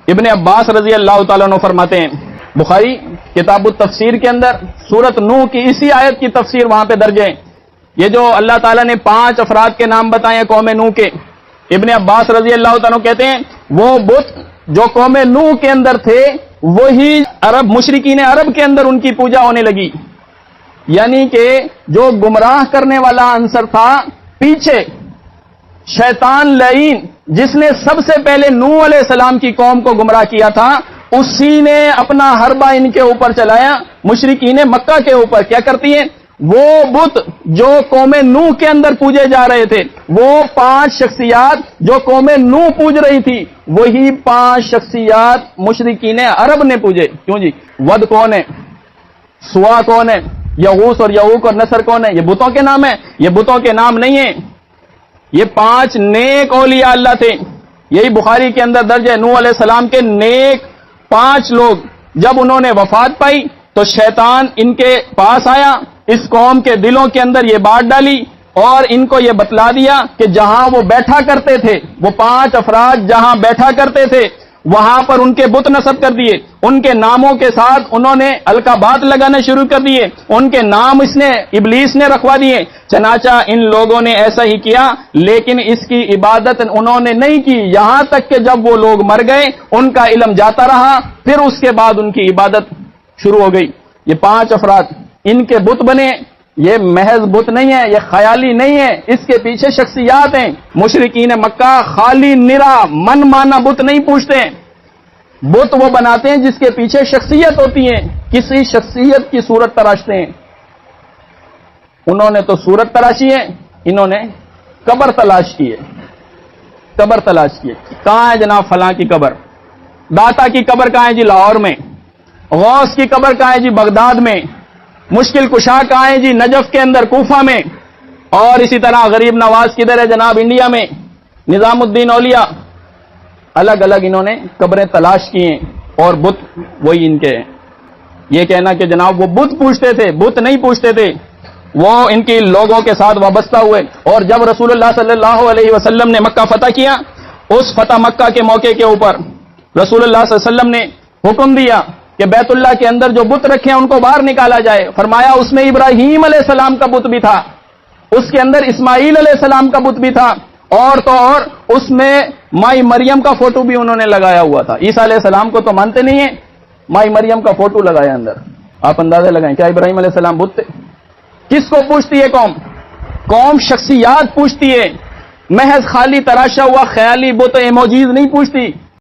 ابن عباس رضی اللہ تعالیٰ عنہ فرماتے ہیں، بخاری کتاب التفسیر کے اندر سورت نوح کی اسی آیت کی تفسیر وہاں پہ درج ہے، یہ جو اللہ تعالیٰ نے 5 افراد کے نام بتائے ہیں قوم نوح کے، ابن عباس رضی اللہ تعالیٰ کہتے ہیں وہ بت جو قوم نوح کے اندر تھے وہی عرب مشرکین عرب کے اندر ان کی پوجا ہونے لگی، یعنی کہ جو گمراہ کرنے والا عنصر تھا پیچھے شیطان لعین جس نے سب سے پہلے نوح علیہ السلام کی قوم کو گمراہ کیا تھا، اسی نے اپنا حربہ ان کے اوپر چلایا، مشرکین مکہ کے اوپر۔ کیا کرتی ہیں؟ وہ بت جو قوم نوح کے اندر پوجے جا رہے تھے، وہ 5 شخصیات جو قوم نوح پوج رہی تھی، وہی 5 شخصیات مشرکین عرب نے پوجے۔ کیوں جی؟ ود کون ہے؟ سوا کون ہے؟ یغوث اور یعوق اور نصر کون ہے؟ یہ بتوں کے نام ہیں، یہ بتوں کے نام نہیں ہیں، یہ 5 نیک اولیاء اللہ تھے۔ یہی بخاری کے اندر درج ہے، نوح علیہ السلام کے نیک 5 لوگ جب انہوں نے وفات پائی تو شیطان ان کے پاس آیا، اس قوم کے دلوں کے اندر یہ بات ڈالی اور ان کو یہ بتلا دیا کہ جہاں وہ بیٹھا کرتے تھے، وہ 5 افراد جہاں بیٹھا کرتے تھے وہاں پر ان کے بت نصب کر دیے، ان کے ناموں کے ساتھ انہوں نے القابات لگانے شروع کر دیے، ان کے نام ابلیس نے رکھوا دیے۔ چنانچہ ان لوگوں نے ایسا ہی کیا، لیکن اس کی عبادت انہوں نے نہیں کی، یہاں تک کہ جب وہ لوگ مر گئے ان کا علم جاتا رہا، پھر اس کے بعد ان کی عبادت شروع ہو گئی۔ یہ 5 افراد ان کے بت بنے، یہ محض بت نہیں ہے، یہ خیالی نہیں ہے، اس کے پیچھے شخصیات ہیں۔ مشرکین مکہ خالی نرا من مانا بت نہیں پوچھتے، بت وہ بناتے ہیں جس کے پیچھے شخصیت ہوتی ہے، کسی شخصیت کی صورت تراشتے ہیں۔ انہوں نے تو صورت تراشی ہے، انہوں نے قبر تلاش کی ہے، قبر تلاش کی ہے۔ کہاں ہے جناب فلاں کی قبر؟ داتا کی قبر کہاں ہے جی؟ لاہور میں۔ غوث کی قبر کہاں ہے جی؟ بغداد میں۔ مشکل کشا کہاں ہے جی؟ نجف کے اندر، کوفہ میں۔ اور اسی طرح غریب نواز کدھر ہے جناب؟ انڈیا میں۔ نظام الدین اولیاء، الگ الگ انہوں نے قبریں تلاش کی ہیں اور بت وہی ان کے ہیں۔ یہ کہنا کہ جناب وہ بت پوچھتے تھے، بت نہیں پوچھتے تھے، وہ ان کی لوگوں کے ساتھ وابستہ ہوئے۔ اور جب رسول اللہ صلی اللہ علیہ وسلم نے مکہ فتح کیا، اس فتح مکہ کے موقع کے اوپر رسول اللہ صلی اللہ علیہ وسلم نے حکم دیا کہ بیت اللہ کے اندر جو بت رکھے ہیں ان کو باہر نکالا جائے۔ فرمایا اس میں ابراہیم علیہ السلام کا بت بھی تھا، اس کے اندر اسماعیل علیہ السلام کا بت بھی تھا، اور تو اور اس میں مائی مریم کا فوٹو بھی انہوں نے لگایا ہوا تھا۔ عیسیٰ علیہ السلام کو تو مانتے نہیں ہیں، مائی مریم کا فوٹو لگایا اندر۔ آپ اندازہ لگائیں کیا ابراہیم علیہ السلام بت تھے؟ کس کو پوچھتی ہے قوم؟ قوم شخصیات پوچھتی ہے، محض خالی تراشا ہوا خیالی بت ایموجیز نہیں پوچھتی۔